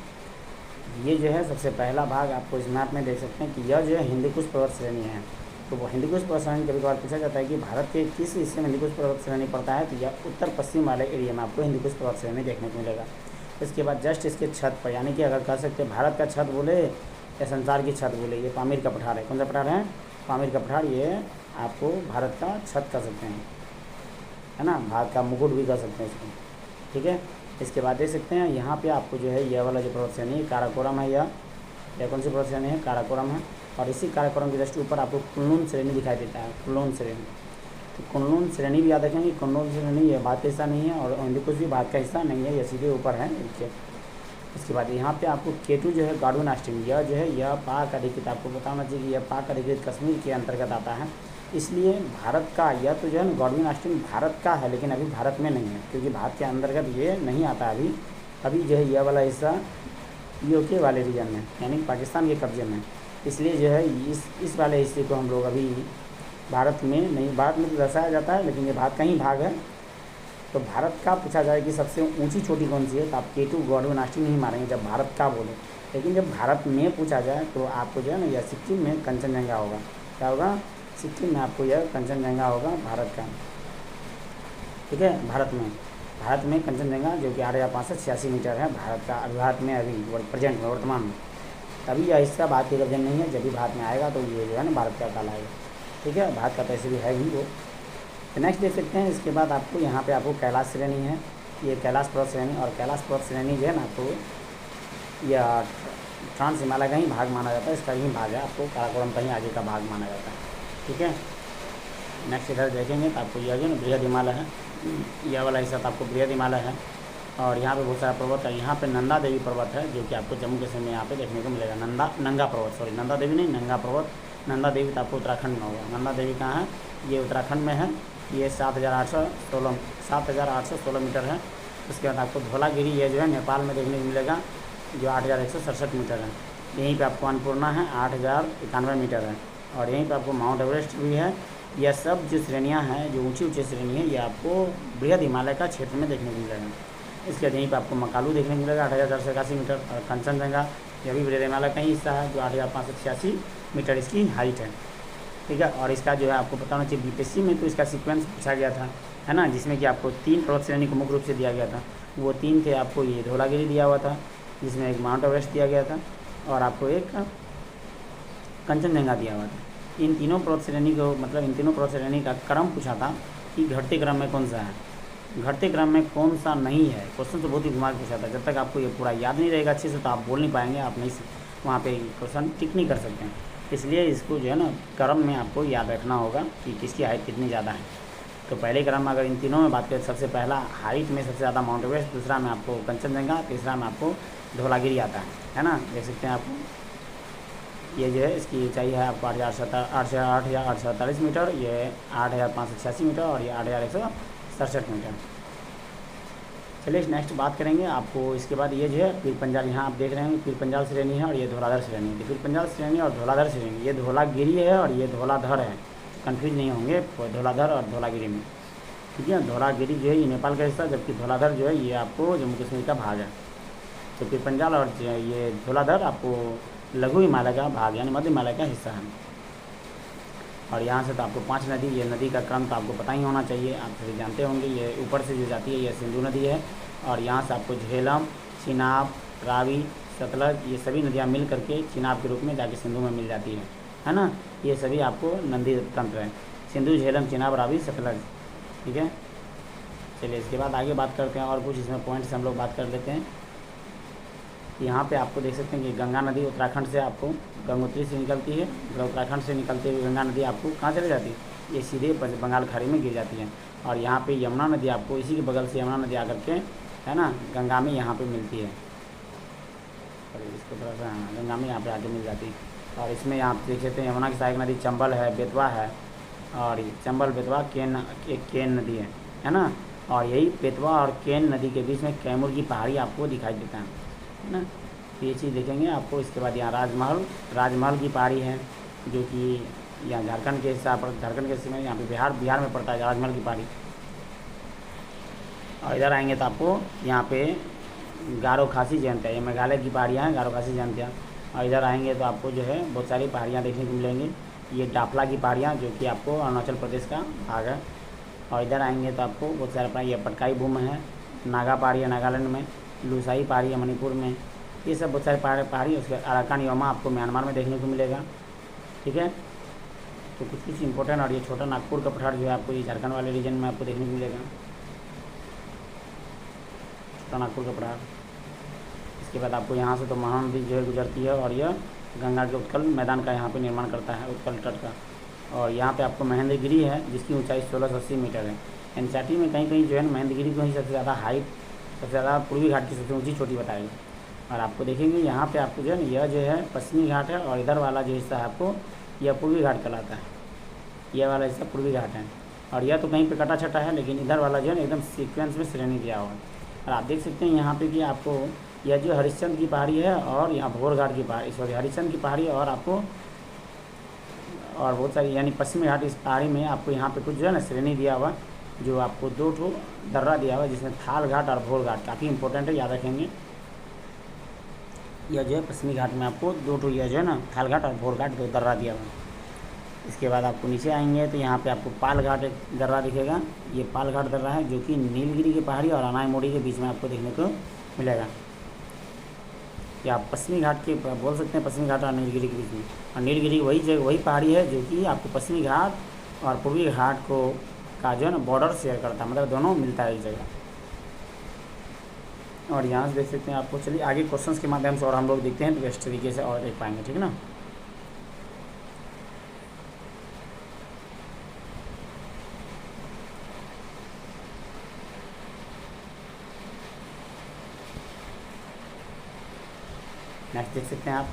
ये जो है सबसे पहला भाग आपको इस मैप में देख सकते हैं कि यह जो है हिंदुकुश पर्वत श्रेणी है। तो वो हिंदुकुश पर्वत श्रेणी कभी कभार पूछा जाता है कि भारत के किस हिस्से में हिंदुकुश पर्वत श्रेणी पड़ता है, तो यह उत्तर पश्चिम वाले एरिया में आपको हिंदुकुश पर्वत श्रेणी देखने को मिलेगा। इसके बाद जस्ट इसके छत पर, यानी कि अगर कह सकते हैं भारत का छत बोले या संसार की छत बोले, ये पामीर का पठार है। कौन सा पठार है? पामीर का पठार। ये आपको भारत का छत कह सकते हैं, है ना, भारत का मुकुट भी कह सकते हैं इसको, ठीक है। इसके बाद देख सकते हैं यहाँ पे आपको जो है यह वाला जो पर्वत श्रेणी है काराकोरम है। यह कौन सी पर्वत श्रेणी है? काराकोरम है। और इसी काराकोरम के जस्ट ऊपर आपको कुनलुन श्रेणी दिखाई देता है, कुनलुन श्रेणी। तो कुनलुन श्रेणी भी याद रखेंगे। कुनलुन श्रेणी यह भारत का हिस्सा नहीं है, और हिंदुकुश भी भारत का हिस्सा नहीं है, यह सीधे ऊपर है नीचे। इसके बाद यहाँ पे आपको केटू जो है गार्डन आस्टीन, यह जो है यह पाक अधिकृत, आपको बताना चाहिए कि यह पाक अधिकृत कश्मीर के अंतर्गत आता है। इसलिए भारत का यह तो जो है ना गॉडविन आस्टीन भारत का है, लेकिन अभी भारत में नहीं है, क्योंकि भारत के अंतर्गत ये नहीं आता अभी जो है यह वाला हिस्सा यूके वाले रीजन में, यानी पाकिस्तान के कब्जे में। इसलिए जो है इस वाले हिस्से को हम लोग अभी भारत में नहीं, भारत में तो दर्शाया जाता है, लेकिन ये भारत का ही भाग है। तो भारत का पूछा जाए कि सबसे ऊंची चोटी कौन सी है, तो आप केटू गॉडविन आस्टीन नहीं मारेंगे जब भारत का बोले। लेकिन जब भारत में पूछा जाए तो आपको जो है ना यह सिक्किम में कंचनजंगा होगा। क्या होगा? सिक्किम में आपको यह कंचनजंगा होगा भारत का, ठीक है। भारत में कंचनजंगा जो कि 8,586 मीटर है भारत का, भारत में अभी प्रेजेंट में वर्तमान में। तभी यह हिस्सा भारत के कब्जे नहीं है, जब भी भारत में आएगा तो ये जो है ना भारत का कहलाएगा, ठीक है। भारत का पैसे भी है ही वो। तो नेक्स्ट देख सकते हैं। इसके बाद आपको यहाँ पे आपको कैलाश श्रेणी है, ये कैलाश पर्वत श्रेणी। और कैलाश पर्वत श्रेणी जो है ना आपको यह ट्रांस हिमालय का ही भाग माना जाता है, इसका ही भाग है, आपको काराकोरम का ही आगे का भाग माना जाता है, ठीक है। नेक्स्ट इधर देखेंगे तो आपको यह जो ना बृहद हिमालय है, यह वाला हिस्सा तो आपको बृहद हिमालय है। और यहाँ पे बहुत सारा पर्वत है। यहाँ पे नंदा देवी पर्वत है, जो कि आपको जम्मू कश्मीर में यहाँ पे देखने को मिलेगा। नंगा पर्वत, सॉरी नंदा देवी नहीं, नंगा पर्वत। नंदा देवी तो आपको उत्तराखंड में होगा। नंदा देवी कहाँ है? ये उत्तराखंड में है। ये 7,816 मीटर है। उसके बाद आपको धौलागिरी ये जो है नेपाल में देखने को मिलेगा, जो 8,167 मीटर है। यहीं पे आपको अन्नपूर्णा है 8,091 मीटर है। और यहीं पे आपको माउंट एवरेस्ट भी है। यह सब जो श्रेणियाँ हैं, जो ऊंची श्रेणी है, ये आपको बृहद हिमालय का क्षेत्र में देखने को मिलेगा। इसके बाद यहीं पे आपको मकालू देखने को मिलेगा 8,481 मीटर। और कंचनजंगा यह भी बृहद हिमालय का ही हिस्सा है, जो 8,586 मीटर इसकी हाइट है, ठीक है। और इसका जो है आपको बताना चाहिए बीपीएससी में तो इसका सीक्वेंस पूछा गया था, है ना, जिसमें कि आपको 3 पर्वत श्रेणी को मुख्य रूप से दिया गया था। वो 3 थे, आपको ये धौलागिरी दिया हुआ था, जिसमें एक माउंट एवरेस्ट दिया गया था और आपको एक कंचनजंगा दिया हुआ था। इन तीनों पर्वत श्रेणी को मतलब इन तीनों पर्वत श्रेणी का क्रम पूछा था कि घटते क्रम में कौन सा है, घटते क्रम में कौन सा नहीं है। क्वेश्चन तो बहुत ही घुमा के पूछा था। जब तक आपको ये पूरा याद नहीं रहेगा अच्छे से तो आप बोल नहीं पाएंगे, आप नहीं वहाँ पे क्वेश्चन टिक नहीं कर सकते हैं। इसलिए इसको जो है ना क्रम में आपको याद रखना होगा कि किसकी हाइट कितनी ज़्यादा है। तो पहले क्रम में अगर इन तीनों में बात करें, सबसे पहला हाइट में सबसे ज़्यादा माउंट एवरेस्ट, दूसरा में आपको कंचनजंगा, तीसरा में आपको धौलागिरी आता है ना। देख सकते हैं आपको ये जो है इसकी ऊंचाई है आपको 8,847 मीटर, ये 8,586 मीटर और ये 8,167 मीटर। चलिए नेक्स्ट बात करेंगे आपको। इसके बाद ये जो है पीर पंजाल, यहाँ आप देख रहे हैं पीर पंजाल श्रेणी है और ये धौलाधर श्रेणी है। पीर पंजाल श्रेणी और धौलाधर श्रेणी, ये धौलागिरी है और ये धौलाधर है, कन्फ्यूज नहीं होंगे धौलाधर और धौलागिरी में, ठीक है। धौलागिरी जो है ये नेपाल का हिस्सा, जबकि धौलाधर जो है ये आपको जम्मू कश्मीर का भाग है। तो पीर पंजाल और ये धौलाधर आपको लघु हिमालय का भाग यानी मध्य हिमालय का हिस्सा है। और यहाँ से तो आपको 5 नदी, ये नदी का क्रम तो आपको पता ही होना चाहिए, आप सभी जानते होंगे। ये ऊपर से जो जाती है ये सिंधु नदी है और यहाँ से आपको झेलम, चिनाब, रावी, सतलज ये सभी नदियाँ मिल करके चिनाब के रूप में जाके सिंधु में मिल जाती है ना। ये सभी आपको नदी तंत्र है, सिंधु, झेलम, चिनाब, रावी, सतलज, ठीक है। चलिए इसके बाद आगे बात करते हैं और कुछ इसमें पॉइंट्स हम लोग बात कर लेते हैं। यहाँ पे आपको देख सकते हैं कि गंगा नदी उत्तराखंड से आपको गंगोत्री से निकलती है। मतलब उत्तराखंड से निकलते हुए गंगा नदी आपको कहाँ चली जाती है, ये सीधे बंगाल खाड़ी में गिर जाती है। और यहाँ पे यमुना नदी आपको इसी के बगल से यमुना नदी आकर के है ना गंगा में यहाँ पे मिलती है, और इसको थोड़ा सा गंगा में यहाँ पे आके मिल जाती है। और इसमें आप देख सकते हैं यमुना की सहायक नदी चंबल है, बेतवा है, और चंबल, बेतवा, केन नदी है ना। और यही बेतवा और केन नदी के बीच में कैमूर की पहाड़ी आपको दिखाई देता है ना। ये चीज़ देखेंगे आपको। इसके बाद यहाँ राजमहल की पहाड़ी है जो कि यहाँ झारखंड के हिस्सा पर, झारखंड के हिस्से में यहाँ पे बिहार में पड़ता है राजमहल की पहाड़ी। और इधर आएंगे तो आपको यहाँ पे गारो खासी जयंतिया, ये मेघालय की पहाड़ियाँ हैं, गारो खासी जयंतिया। और इधर आएंगे तो आपको जो है बहुत सारी पहाड़ियाँ देखने को मिलेंगी। ये डाफला की पहाड़ियाँ जो कि आपको अरुणाचल प्रदेश का भाग है। और इधर आएंगे तो आपको बहुत सारे पहाड़ी, ये पटकाई भूमि है, नागा पहाड़ी है नागालैंड में, लुसाई पहाड़ी है मणिपुर में, ये सब बहुत सारे पहाड़ी। उसके अराकान योमा आपको म्यांमार में देखने को मिलेगा, ठीक है। तो कुछ इंपॉर्टेंट। और ये छोटा नागपुर का पठार जो है आपको ये झारखंड वाले रीजन में आपको देखने को मिलेगा, छोटा नागपुर का पठार। इसके बाद आपको यहाँ से तो महानदी जो है गुजरती है और यह गंगा के उत्कल मैदान का यहाँ पे निर्माण करता है, उत्कल तट का। और यहाँ पे आपको महेंद्रगिरी है जिसकी ऊंचाई 1680 मीटर है। एनसीईआरटी में कहीं कहीं जो है महेंद्रगिरी को ही सबसे ज़्यादा हाइट, सबसे ज़्यादा पूर्वी घाट की सबसे ऊँची चोटी बताएगी। और आपको देखेंगे यहाँ पे आपको जो है यह जो है पश्चिमी घाट है और इधर वाला जो हिस्सा है आपको यह पूर्वी घाट कहलाता है, यह वाला हिस्सा पूर्वी घाट है। और यह तो कहीं पे कटा छटा है, लेकिन इधर वाला जो है एकदम सीक्वेंस में श्रेणी दिया हुआ है। और आप देख सकते हैं यहाँ पे कि आपको यह जो हरिश्चंद्र की पहाड़ी है और यहाँ भोर घाट की पहाड़ी, सॉरी हरिश्चंद्र की पहाड़ी और आपको और बहुत सारी यानी पश्चिमी घाट, इस पहाड़ी में आपको यहाँ पे कुछ जो है ना श्रेणी दिया हुआ, जो आपको 2 ठो दर्रा दिया हुआ, जिसमें थाल घाट और भोर घाट काफ़ी इंपॉर्टेंट है, याद रखेंगे। यह जो है पश्चिमी घाट में आपको 2 ठो यह जो है ना थाल घाट और भोर घाट 2 दर्रा दिया हुआ। इसके बाद आपको नीचे आएंगे तो यहाँ पे आपको पाल घाट एक दर्रा दिखेगा, ये पाल घाट दर्रा है जो कि नीलगिरी की पहाड़ी और अनाईमोड़ी के बीच में आपको देखने को मिलेगा। या आप पश्चिमी घाट के बोल सकते हैं, पश्चिमी घाट और नीलगिरी के बीच में। और नीलगिरी वही जगह, वही पहाड़ी है जो कि आपको पश्चिमी घाट और पूर्वी घाट को का जो है ना बॉर्डर शेयर करता है, मतलब दोनों मिलता है एक जगह। और यहाँ से देख सकते हैं आपको। चलिए आगे क्वेश्चंस के माध्यम से और हम लोग देखते हैं तो बेस्ट तरीके से और देख पाएंगे, ठीक है ना। नेक्स्ट देख सकते हैं आप।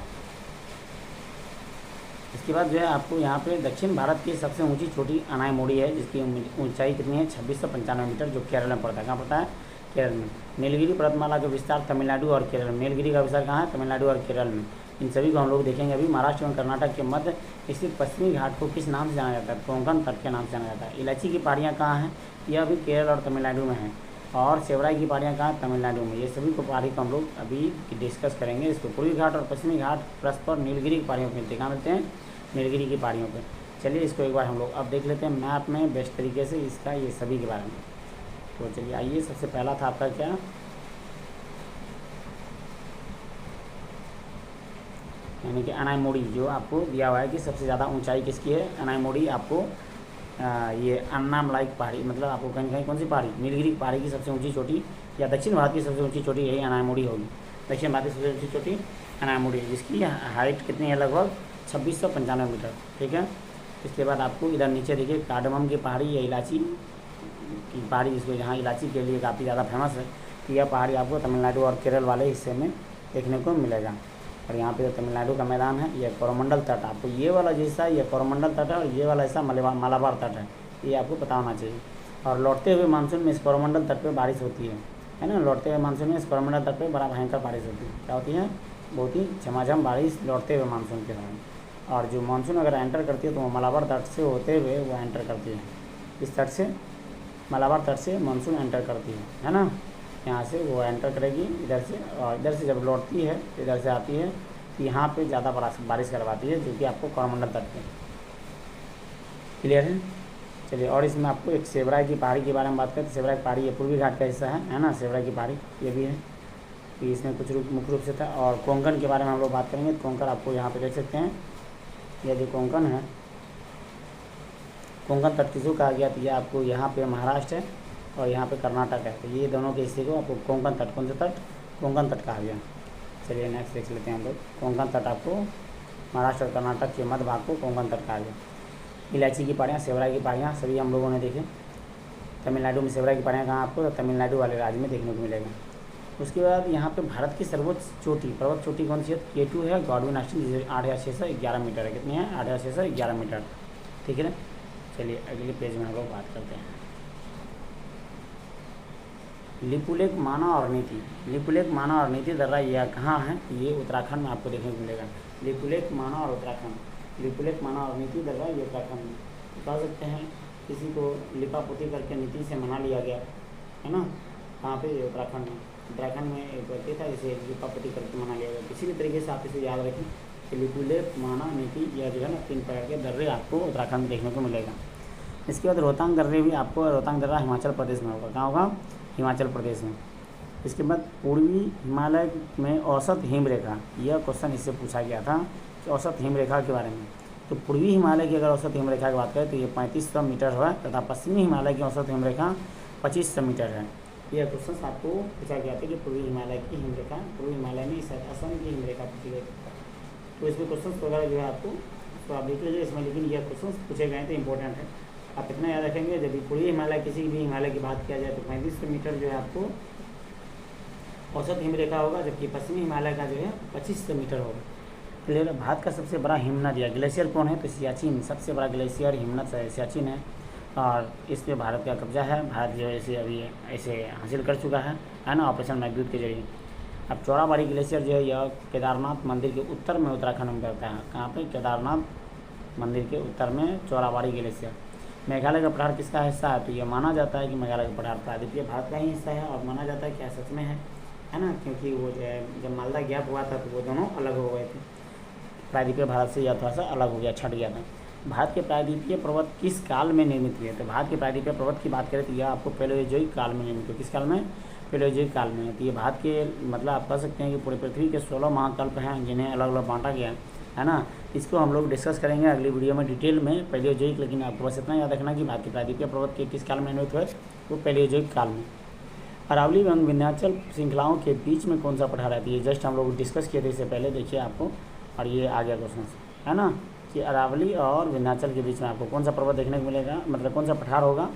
इसके बाद जो है आपको यहाँ पे दक्षिण भारत की सबसे ऊंची चोटी अनाईमोड़ी है, जिसकी ऊंचाई कितनी है 2695 मीटर, जो केरल में पड़ता है। कहाँ पड़ता है? केरल में। नीलगिरी पर्वतमाला का विस्तार तमिलनाडु और केरल में, नीलगिरी का विस्तार कहाँ है? तमिलनाडु और केरल में। इन सभी को हम लोग देखेंगे अभी। महाराष्ट्र एवं कर्नाटक के मध्य स्थित पश्चिमी घाट को किस नाम से जाना जाता है? कोंकण तट के नाम से जाना जाता है। इलायची की पहाड़ियाँ कहाँ हैं? यह भी केरल और तमिलनाडु में है। और सेवराई की पहाड़ियाँ कहाँ? तमिलनाडु में। ये सभी को पहाड़ी को हम लोग अभी डिस्कस करेंगे। इसको पूर्वी घाट और पश्चिमी घाट परस्पर नीलगिरी की पहाड़ियों पर मिलते हैं। कहाँ मिलते हैं? नीलगिरी की पहाड़ियों पर। चलिए इसको एक बार हम लोग अब देख लेते हैं मैप में बेस्ट तरीके से इसका, ये सभी के बारे में। तो चलिए आइए, सबसे पहला था आपका क्या? यानी कि अनायमोड़ी जो आपको दिया हुआ है कि सबसे ज़्यादा ऊंचाई किसकी है, अनायमोड़ी आपको ये अन्नामलाई पहाड़ी, मतलब आपको कहीं कहीं कौन सी पहाड़ी, नीलगिरी पहाड़ी की सबसे ऊंची चोटी या दक्षिण भारत की सबसे ऊंची चोटी यही अनायमोड़ी होगी। दक्षिण भारत की सबसे ऊंची चोटी अनायमोड़ी, जिसकी हाइट कितनी है, लगभग 2695 मीटर। ठीक है। इसके बाद आपको इधर नीचे देखिए कार्डमम की पहाड़ी या इलायची की पहाड़ी, जिसको यहाँ इलायची के लिए काफ़ी ज़्यादा फेमस है। तो यह पहाड़ी आपको तमिलनाडु और केरल वाले हिस्से में देखने को मिलेगा। और यहाँ पे तमिलनाडु का मैदान है, यह कोरोमंडल तट, आपको ये वाला जो हिस्सा है ये कोरोमंडल तट है और ये वाला हिस्सा मालाबार तट है, ये आपको पता होना चाहिए। और लौटते हुए मानसून में इस कोरोमंडल तट पे बारिश होती है ना, लौटते हुए मानसून में इस कोरोमंडल तट पे बड़ा भयंकर बारिश होती है। क्या होती है, बहुत ही झमाझम बारिश लौटते हुए मानसून के दौरान। और जो मानसून अगर एंटर करती है तो वो मालाबार तट से होते हुए वो एंटर करती है, इस तट से मालाबार तट से मानसून एंटर करती है ना, यहाँ से वो एंटर करेगी इधर से, और इधर से जब लौटती है इधर से आती है तो यहाँ पे ज़्यादा बारिश करवाती है, जो कि आपको कोरोमंडल तट पे। क्लियर है। चलिए, और इसमें आपको एक सेवराई की पहाड़ी के बारे में बात करें तो सेवराई की पहाड़ी ये पूर्वी घाट का हिस्सा है ना, सेवराई की पहाड़ी ये भी है, तो इसमें कुछ मुख्य रूप से था। और कोंकण के बारे में हम लोग बात करेंगे तो कोंकण आपको यहाँ पे देख सकते हैं, यह जो कोंकण है, कोंकण तट किसको कहा गया, तो यह आपको यहाँ पे महाराष्ट्र है और यहाँ पे कर्नाटक है, तो ये दोनों के हिस्से को आपको कोंकण तट, कौन सा तट, कोंकण तट कहा गया। चलिए नेक्स्ट देख लेते हैं हम लोग। कोंकण तट आपको महाराष्ट्र और कर्नाटक के मध्य भाग को कोंकण तट कहा गया। इलायची की पहाड़ियाँ, सेवराई की पहाड़ियाँ सभी हम लोगों ने देखे। तमिलनाडु में सेवराई की पहाड़ियाँ कहाँ आपको, तो तमिलनाडु वाले राज्य में देखने को मिलेगा। उसके बाद यहाँ पे भारत की सर्वोच्च चोटी, पर्वत चोटी कौन सी है, K2 है, गॉडविन आस्टीन, 8611 मीटर है। कितनी है, 8611 मीटर। ठीक है ना। चलिए अगले पेज में हम लोग बात करते हैं। लिपुलेख मानव और नीति, लिपुलेख मानव और नीति दर्रा यह कहाँ है, ये उत्तराखंड में आपको देखने को मिलेगा। लिपुलेख मानव और उत्तराखंड, लिपुलेख मानव और नीति दर्रा ये उत्तराखंड में कह सकते हैं। किसी को लिपापोती करके नीति से मना लिया गया है ना, कहाँ पे, उत्तराखंड में। उत्तराखंड में एक व्यक्ति था जिसे लिपापोती करके मना लिया गया। किसी भी तरीके से आप इसे याद रखें कि लिपुलेख मानव नीति यह जो है ना 3 प्रकार के दर्रे आपको उत्तराखंड में देखने को मिलेगा। इसके बाद रोहतांग दर्रे भी आपको, रोहतांग दर्रा हिमाचल प्रदेश में होगा। कहाँ होगा, हिमाचल प्रदेश में। इसके बाद पूर्वी हिमालय में औसत हिमरेखा, यह क्वेश्चन इससे पूछा गया था कि औसत हिमरेखा के बारे में। तो पूर्वी हिमालय की अगर औसत हिमरेखा की बात करें तो ये 3500 मीटर है, तथा पश्चिमी हिमालय की औसत हिमरेखा 2500 मीटर है। यह क्वेश्चन आपको पूछा गया था कि पूर्वी हिमालय की हिमरेखा, पूर्वी हिमालय में असम की हिमरेखा पूछी गई। तो इसमें क्वेश्चन वगैरह जो है आपको तो आप देख लीजिए इसमें, लेकिन यह क्वेश्चन पूछे गए थे, इंपॉर्टेंट है। आप इतना याद रखेंगे, जब भी पूर्वी हिमालय, किसी भी हिमालय की बात किया जाए तो 3500 मीटर जो है आपको औसत हिमरेखा होगा, जबकि पश्चिमी हिमालय का जो है 2500 मीटर होगा। क्लियर। भारत का सबसे बड़ा हिमनद या ग्लेशियर कौन है, तो सियाचिन, सबसे बड़ा ग्लेशियर हिमनद सियाचिन है, और इस पर भारत का कब्जा है। भारत जो है इसे अभी ऐसे हासिल कर चुका है ना, ऑपरेशन मेघदूत के जरिए। अब चौड़ाबाड़ी ग्लेशियर जो है यह केदारनाथ मंदिर के उत्तर में उत्तराखंड में पड़ता है। कहाँ पे, केदारनाथ मंदिर के उत्तर में चौड़ाबाड़ी ग्लेशियर। मेघालय का पठार किसका हिस्सा है, तो ये माना जाता है कि मेघालय का पठार प्रायद्वीपीय भारत का ही हिस्सा है, और माना जाता है क्या सच में है ना, क्योंकि वो जो है जब मालदा गैप हुआ था तो वो दोनों अलग हो गए थे, प्रायद्वीपीय भारत से यह थोड़ा सा अलग हो गया, छट गया था। भारत के प्रायद्वीपीय पर्वत किस काल में निर्मित हुए, तो भारत के प्रायद्वीपीय पर्वत की बात करें तो यह आपको पैलेओजोइक काल में निर्मित हुए। किस काल में, पैलेओजोइक काल में। तो ये भारत के, मतलब आप कह सकते हैं कि पूरे पृथ्वी के 16 महाकल्प हैं जिन्हें अलग अलग बांटा गया है ना। इसको हम लोग डिस्कस करेंगे अगली वीडियो में डिटेल में, पैलेओजोइक। लेकिन आपको बस इतना याद रखना कि भारत के प्रायद्वीपीय पर्वत के किस काल में निर्मित हुए, वो पैलेओजोइक काल में। अरावली एवं विंध्याचल श्रृंखलाओं के बीच में कौन सा पठार है, तो ये जस्ट हम लोग डिस्कस किए थे इससे पहले, देखिए आपको, और ये आ गया क्वेश्चन है ना, कि अरावली और विंध्याचल के बीच में आपको कौन सा पर्वत देखने को मिलेगा, मतलब कौन सा पठार होगा।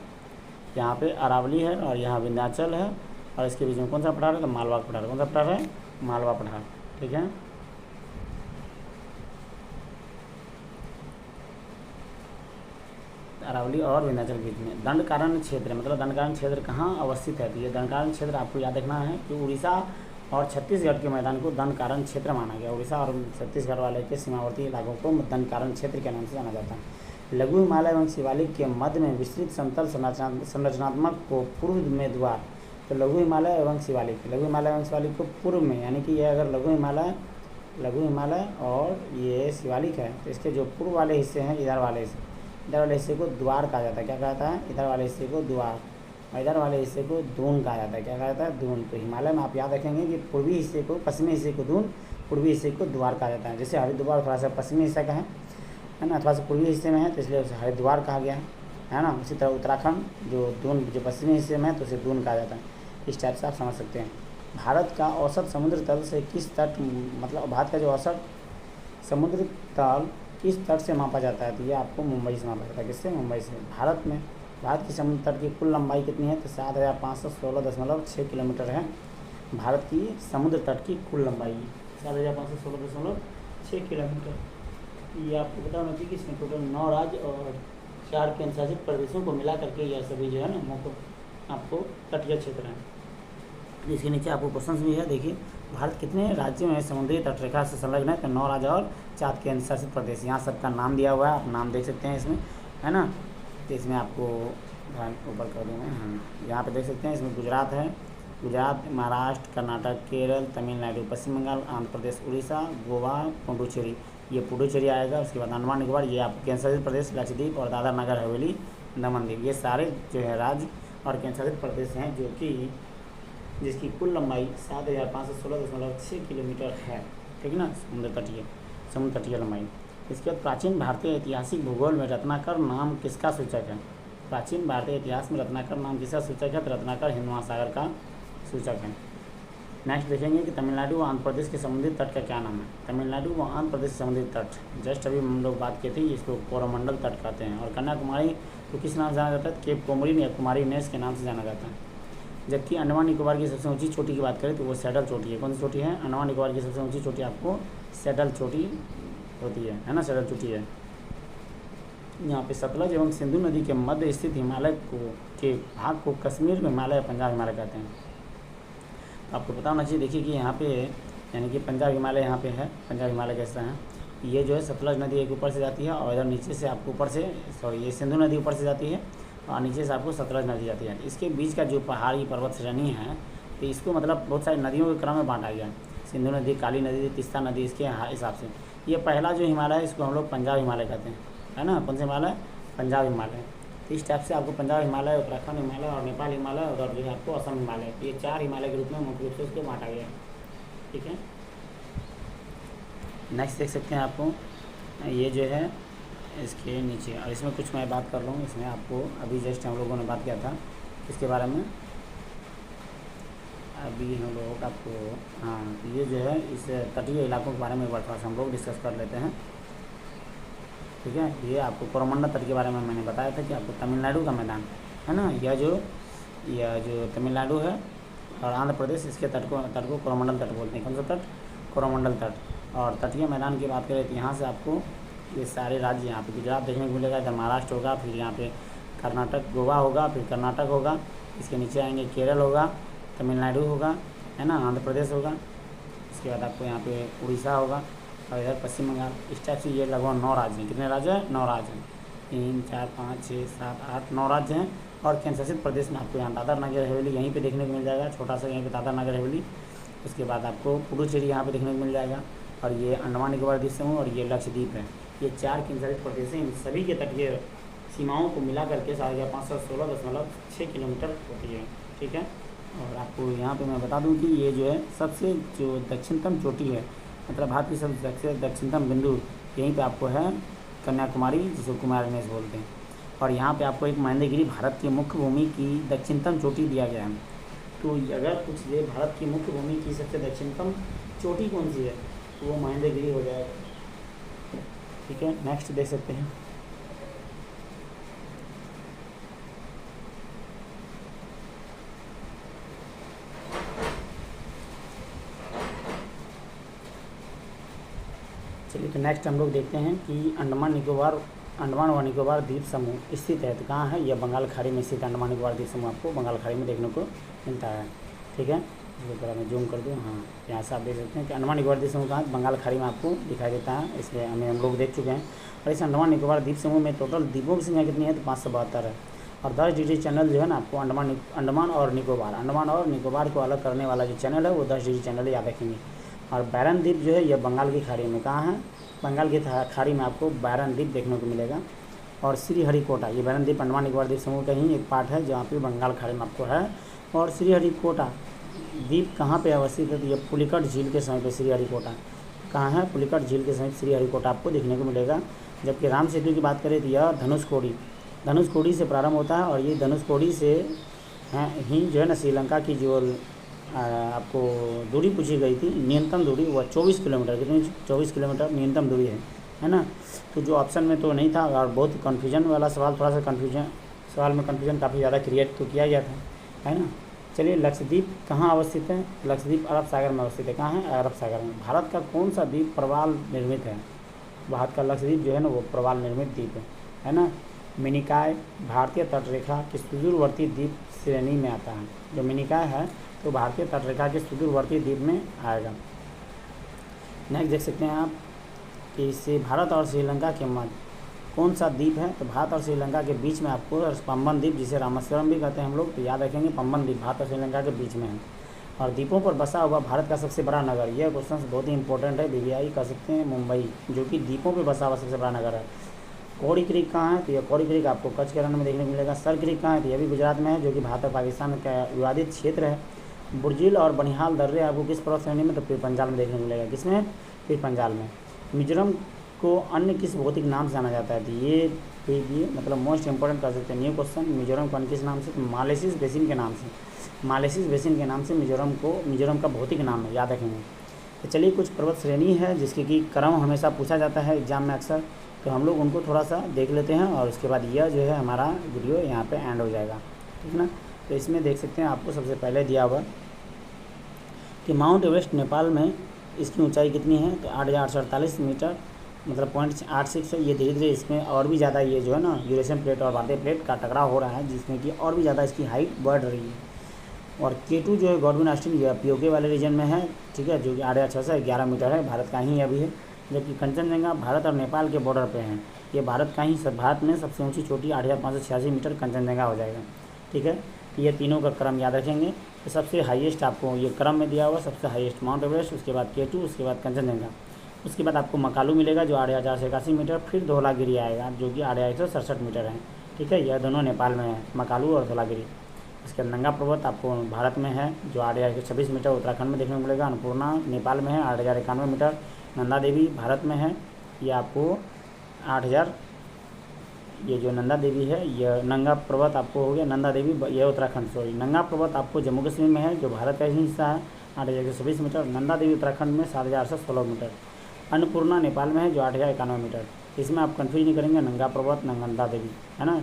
यहाँ पे अरावली है और यहाँ विंध्याचल है, और इसके बीच में कौन सा पठार है, तो मालवा पठार। कौन सा पठार है, मालवा पठार। ठीक है। अरावली और विंध्याचल के बीच में दंडकारण्य क्षेत्र, मतलब दंडकारण्य क्षेत्र कहाँ अवस्थित है, तो ये दंडकारण्य क्षेत्र आपको याद रखना है कि उड़ीसा और छत्तीसगढ़ के मैदान को दंडकारण्य क्षेत्र माना गया। उड़ीसा और छत्तीसगढ़ वाले के सीमावर्ती इलाकों को दंडकारण्य क्षेत्र के नाम से जाना जाता है। लघु हिमालय एवं शिवालिक के मध्य में विस्तृत समतल संरचनात्मक को पूर्व में द्वार, तो लघु हिमालय एवं शिवालिक, लघु हिमालय एवं शिवालिक को पूर्व में, यानी कि ये अगर लघु हिमालय और ये शिवालिक है तो इसके जो पूर्व वाले हिस्से हैं, इधर वाले हिस्से को द्वार कहा जाता है। क्या कहता है, इधर वाले हिस्से को द्वार, और इधर वाले हिस्से को दून कहा जाता है। क्या कहा जाता है? दून। तो हिमालय में आप याद रखेंगे कि पूर्वी हिस्से को, पश्चिमी हिस्से को दून, पूर्वी हिस्से को द्वार कहा जाता है। जैसे हरिद्वार थोड़ा सा पश्चिमी हिस्सा का है ना, थोड़ा सा पूर्वी हिस्से में है, तो इसलिए उसे हरिद्वार कहा गया है ना। उसी तरह उत्तराखंड जो दून, जो पश्चिमी हिस्से में है, तो उसे दून कहा जाता है। इस टाइप से आप समझ सकते हैं। भारत का औसत समुद्र तल से किस तट, मतलब भारत का जो औसत समुद्र तल किस तट से मापा जाता है? तो ये आपको मुंबई से मापा जाता है। किससे? मुंबई से। भारत की समुद्र तट की कुल लंबाई कितनी है? तो 7516.6 किलोमीटर है भारत की समुद्र तट की कुल लंबाई, 7516.6 किलोमीटर। ये आपको पता होना चाहिए कि इसमें टोटल 9 राज्य और 4 केंद्रशासित प्रदेशों को मिला करके यह सभी जो है ना आपको तटीय क्षेत्र हैं। इसके नीचे आपको क्वेश्चन भी है। देखिए, भारत कितने राज्यों में समुद्री तटरेखा से संलग्न है? तो 9 राज्य और 4 केंद्र शासित प्रदेश। यहाँ सबका नाम दिया हुआ है, आप नाम देख सकते हैं इसमें, है ना। तो इसमें आपको ऊपर कर दूँ मैं, हाँ, यहाँ पे देख सकते हैं। इसमें गुजरात है, गुजरात, महाराष्ट्र, कर्नाटक, केरल, तमिलनाडु, पश्चिम बंगाल, आंध्र प्रदेश, उड़ीसा, गोवा, पुडुचेरी। ये पुडुचेरी आएगा। उसके बाद अंडमान निकोबार, ये आपको केंद्र शासित प्रदेश लक्षद्वीप और दादर नगर हवेली, दमन दीव। ये सारे जो है राज्य और केंद्र शासित प्रदेश हैं, जो कि जिसकी कुल लंबाई 7516.6 किलोमीटर है। ठीक ना, समुद्र तटीय लंबाई। इसके बाद प्राचीन भारतीय ऐतिहासिक भूगोल में रत्नाकर नाम किसका सूचक है? प्राचीन भारतीय इतिहास में रत्नाकर नाम किसका सूचक है? तो रत्नाकर हिंद महासागर का सूचक है। नेक्स्ट देखेंगे कि तमिलनाडु व आंध्र प्रदेश के समुद्री तट का क्या नाम है? तमिलनाडु व आंध्र प्रदेश समुद्री तट, जस्ट अभी हम लोग बात की थी, इसको कोरोमंडल तट कहते हैं। और कन्याकुमारी को किस नाम से जाना जाता है? केप कोमरिन या कुमारी नेस के नाम से जाना जाता है। जबकि अंडमान निकोबार की सबसे ऊंची चोटी की बात करें तो वो सैडल चोटी है। कौन सी चोटी है? अंडमान निकोबार की सबसे ऊंची चोटी आपको सैडल चोटी होती है ना, सैडल चोटी है। यहाँ पे सतलज एवं सिंधु नदी के मध्य स्थित हिमालय के भाग को कश्मीर में हिमालय या पंजाब हिमालय कहते हैं। तो आपको पता होना चाहिए। देखिए कि यहाँ पे यानी कि पंजाब हिमालय यहाँ पे है, पंजाब हिमालय कैसा है, ये जो है सतलज नदी एक ऊपर से जाती है और इधर नीचे से आपको ऊपर से ये सिंधु नदी ऊपर से जाती है और नीचे से आपको सतलज नदी जाती है। इसके बीच का जो पहाड़ी पर्वत श्रेणी है, तो इसको मतलब बहुत सारी नदियों के क्रम में बांटा गया। सिंधु नदी, काली नदी, तीस्ता नदी, इसके हिसाब से ये पहला जो हिमालय है इसको हम लोग पंजाब हिमालय कहते हैं, है ना। कौन सा हिमालय? पंजाब हिमालय। तो इस टाइप से आपको पंजाब हिमालय, उत्तराखंड हिमालय और नेपाल हिमालय और जो है आपको असम हिमालय, तो ये 4 हिमालय के रूप में मुख्य रूप से इसको बांटा गया। ठीक है, नेक्स्ट देख सकते हैं आपको ये जो है इसके नीचे, और इसमें कुछ मैं बात कर लूँ। इसमें आपको अभी जस्ट हम लोगों ने बात किया था इसके बारे में, अभी हम लोग आपको, हाँ, ये जो है इस तटीय इलाकों के बारे में एक बार थोड़ा सा हम लोग डिस्कस कर लेते हैं। ठीक है, ये आपको कोरोमंडल तट के बारे में मैंने बताया था कि आपको तमिलनाडु का मैदान है ना, यह जो तमिलनाडु है और आंध्र प्रदेश, इसके तट को कोरोमंडल तट बोलते हैं। कौन सा तट? कोरोमंडल तट। और तटीय मैदान की बात करें तो यहाँ से आपको ये सारे राज्य, यहाँ पे गुजरात देखने को मिलेगा, इधर महाराष्ट्र होगा, फिर यहाँ पे कर्नाटक, गोवा होगा, फिर कर्नाटक होगा, इसके नीचे आएंगे केरल होगा, तमिलनाडु होगा, है ना, आंध्र प्रदेश होगा, इसके बाद आपको यहाँ पे उड़ीसा होगा और इधर पश्चिम बंगाल। इस टाइप से ये लगभग 9 राज्य हैं। कितने राज्य हैं? 9 राज्य हैं। 3, 4, 5, 6, 7, 8, 9 राज्य हैं। और केंद्र शासित प्रदेश में आपको यहाँ दादर नगर हवेली यहीं पे देखने को मिल जाएगा, छोटा सा यहीं पे दादर नगर हवेली। उसके बाद आपको पुडुचेरी यहाँ पे देखने को मिल जाएगा और ये अंडमान निकोबार द्वीप समूह और ये लक्षद्वीप है। ये 4 केंद्र शासित प्रदेश हैं। इन सभी के तटीय सीमाओं को मिला करके 7516.6 किलोमीटर होती है। ठीक है, और आपको यहाँ पे मैं बता दूँ कि ये जो है सबसे जो दक्षिणतम चोटी है, मतलब भारत की सबसे दक्षिणतम बिंदु यहीं पे आपको है कन्याकुमारी, जिसे कुमारी नेस बोलते हैं। और यहाँ पे आपको एक महेंद्रगिरी भारत की मुख्य भूमि की दक्षिणतम चोटी दिया गया है। तो अगर कुछ ये भारत की मुख्य भूमि की सबसे दक्षिणतम चोटी कौन सी है, तो वो महेंद्रगिरी हो जाएगा। ठीक है, नेक्स्ट देख सकते हैं। चलिए, तो नेक्स्ट हम लोग देखते हैं कि अंडमान व निकोबार द्वीप समूह स्थित है। तो कहाँ है? यह बंगाल खाड़ी में स्थित अंडमान निकोबार द्वीप समूह आपको बंगाल खाड़ी में देखने को मिलता है। ठीक है, इसको थोड़ा मैं जूम कर दूँ। हाँ, यहाँ से आप देख सकते हैं कि अंडमान निकोबार द्वीप समूह कहाँ? बंगाल खाड़ी में आपको दिखाई देता है। इसलिए हम लोग देख चुके हैं। और इस अंडमान निकोबार द्वीप समूह में टोटल द्वीपों की संख्या कितनी है? तो 572 है। और 10 डिग्री चैनल जो है ना आपको अंडमान और निकोबार को अलग करने वाला जो चैनल है वो 10 डिग्री चैनल याद रखेंगे। और बैरन द्वीप जो है यह बंगाल की खाड़ी में, कहाँ है? बंगाल की खाड़ी में आपको बैरन द्वीप देखने को मिलेगा। और श्रीहरिकोटा, ये बैरन द्वीप अंडमान निकोबार द्वीप समूह का ही एक पार्ट है जहाँ पे बंगाल खाड़ी में आपको है। और श्रीहरिकोटा द्वीप कहाँ पे अवस्थित है, तो ये पुलिकट झील के समीप है। श्रीहरिकोटा कहाँ है, पुलिकट झील के समीप श्रीहरिकोटा आपको देखने को मिलेगा। जबकि राम सेतु की बात करें तो यह धनुषकोडी से प्रारंभ होता है और ये धनुषकोडी से ही जो है ना श्रीलंका की जो आपको दूरी पूछी गई थी, न्यूनतम दूरी वह 24 किलोमीटर, कितनी 24 किलोमीटर न्यूनतम दूरी है ना। तो जो ऑप्शन में तो नहीं था और बहुत कन्फ्यूजन वाला सवाल, थोड़ा सा सवाल में कन्फ्यूजन काफ़ी ज़्यादा क्रिएट तो किया गया था, है ना। चलिए, लक्षद्वीप कहाँ अवस्थित है, लक्षद्वीप अरब सागर में अवस्थित है। कहाँ है, अरब सागर में। भारत का कौन सा द्वीप प्रवाल निर्मित है, भारत का लक्षद्वीप जो है ना वो प्रवाल निर्मित द्वीप है ना। मिनिकॉय भारतीय तटरेखा की सुदूरवर्ती द्वीप श्रेणी में आता है। जो मिनिकॉय है तो भारतीय तटरेखा के सुदूरवर्ती द्वीप में आएगा। नेक्स्ट देख सकते हैं आप कि इससे भारत और श्रीलंका के मध्य कौन सा द्वीप है, तो भारत और श्रीलंका के बीच में आपको पंबन द्वीप, जिसे रामेश्वरम भी कहते हैं हम लोग, तो याद रखेंगे पंबन द्वीप भारत और श्रीलंका के बीच में है। और द्वीपों पर बसा हुआ भारत का सबसे बड़ा नगर, यह क्वेश्चन बहुत ही इंपॉर्टेंट है, BBI कह सकते हैं मुंबई, जो कि द्वीपों पर बसा हुआ सबसे बड़ा नगर है। कौड़ी क्रीक कहाँ है, तो यह कौड़ी क्रीक आपको कच्छ के रण में देखने को मिलेगा। सर क्रीक कहाँ है, तो यह भी गुजरात में है, जो कि भारत और पाकिस्तान का विवादित क्षेत्र है। बुर्जिल और बनिहाल दर्रे आपको किस पर्वत श्रेणी में, तो पीर पंजाल में देखने को मिलेगा। किसमें, पीर पंजाल में। मिजोरम को अन्य किस भौतिक नाम से जाना जाता है, तो ये मतलब मोस्ट इंपॉर्टेंट कर सकते हैं न्यू क्वेश्चन। मिजोरम को अन्य किस नाम से, तो मालेसिस बेसिन के नाम से, मालेसिस बेसिन के नाम से मिजोरम का भौतिक नाम है, याद रखेंगे। तो चलिए, कुछ पर्वत श्रेणी है जिसके कि क्रम हमेशा पूछा जाता है एग्जाम में अक्सर, तो हम लोग उनको थोड़ा सा देख लेते हैं और उसके बाद यह जो है हमारा वीडियो यहाँ पे एंड हो जाएगा, ठीक ना। तो इसमें देख सकते हैं आपको सबसे पहले दिया हुआ कि माउंट एवरेस्ट नेपाल में इसकी ऊंचाई कितनी है, तो 8,848 मीटर, मतलब 0.86 है। ये धीरे धीरे इसमें और भी ज़्यादा ये जो है ना यूरेशियन प्लेट और भारतीय प्लेट का टकराव हो रहा है, जिसमें कि और भी ज़्यादा इसकी हाइट बढ़ रही है। और K2 जो है गॉडविन ऑस्टिन, ये POK वाले रीजन में है, ठीक है, जो कि 8,611 मीटर है, भारत का ही अभी है। जबकि कंचनजंगा भारत और नेपाल के बॉर्डर पे है, ये भारत में सबसे ऊंची चोटी 8,586 मीटर कंचनजंगा हो जाएगा, ठीक है। ये तीनों का क्रम याद रखेंगे। तो सबसे हाईएस्ट आपको ये क्रम में दिया हुआ, सबसे हाईएस्ट माउंट एवरेस्ट, उसके बाद K2, उसके बाद कंचनजंगा, उसके बाद आपको मकालू मिलेगा जो 8,481 मीटर, फिर धौलागिरी आएगा जो कि 8,167 मीटर है, ठीक है। यह दोनों नेपाल में है, मकालू और धौलागिरी। इसके बाद नंगा पर्वत आपको भारत में है जो 8,126 मीटर उत्तराखंड में देखने को मिलेगा। अन्नपूर्णा नेपाल में है 8,091 मीटर। नंदा देवी भारत में है, ये आपको 8,000, ये जो नंदा देवी है, यह नंगा पर्वत आपको हो गया नंदा देवी, यह उत्तराखंड, सॉरी। नंगा पर्वत आपको जम्मू कश्मीर में है जो भारत का ही हिस्सा है, 8,126 मीटर। नंदा देवी उत्तराखंड में 7,816 मीटर। अन्नपूर्णा नेपाल में है जो 8,091 मीटर। इसमें आप कन्फ्यूज नहीं करेंगे, नंगा पर्वत नंदा देवी, है ना।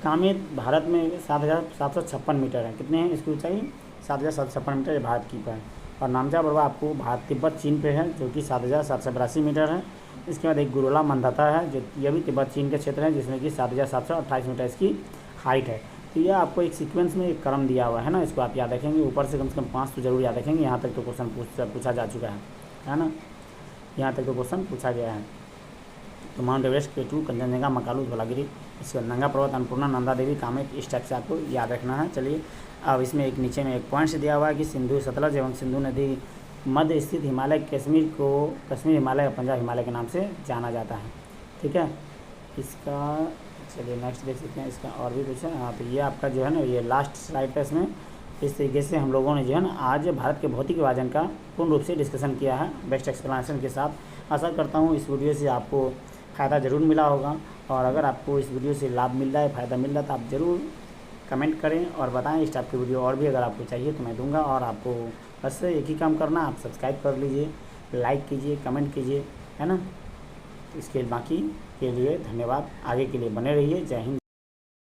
कामेत भारत में 7,756 मीटर है, कितने हैं इसकी ऊंचाई, 7,756 मीटर, ये भारत की है। और नामचा बरवा आपको भारत तिब्बत चीन पे है जो कि 7,782 मीटर है। इसके बाद एक गुरुला मंदाता है जो यह भी तिब्बत चीन के क्षेत्र है, जिसमें कि 7,728 मीटर इसकी हाइट है। तो यह आपको एक सीक्वेंस में एक क्रम दिया हुआ है ना, इसको आप याद रखेंगे। ऊपर से कम 5 तो जरूर याद रखेंगे, यहाँ तक तो क्वेश्चन पूछा जा चुका है ना, यहाँ तक तो क्वेश्चन पूछा गया है। तो mount Everest, K2, Kanchenjunga, Makalu, Dhaulagiri, इसके बाद नंगा पर्वत, अन्नपूर्णा, नंदा देवी, कामेत, इस टाइप से आपको याद रखना है। चलिए, अब इसमें एक नीचे में एक पॉइंट से दिया हुआ है कि सिंधु सतलज एवं सिंधु नदी मध्य स्थित हिमालय कश्मीर हिमालय और पंजाब हिमालय के नाम से जाना जाता है, ठीक है। इसका चलिए नेक्स्ट देख सकते हैं, इसका और भी कुछ है। हाँ, तो ये आपका जो है ना ये लास्ट स्लाइड है। इसमें इस तरीके से हम लोगों ने जो है ना आज भारत के भौतिक विभाजन का पूर्ण रूप से डिस्कशन किया है बेस्ट एक्सप्लेनेशन के साथ। आशा करता हूँ इस वीडियो से आपको फ़ायदा ज़रूर मिला होगा, और अगर आपको इस वीडियो से लाभ मिल रहा है, फ़ायदा मिल रहा है, तो आप ज़रूर कमेंट करें और बताएं इस टाइप की वीडियो और भी अगर आपको चाहिए तो मैं दूंगा। और आपको बस एक ही काम करना, आप सब्सक्राइब कर लीजिए, लाइक कीजिए, कमेंट कीजिए, है ना। इसके बाकी के लिए धन्यवाद, आगे के लिए बने रहिए। जय हिंद।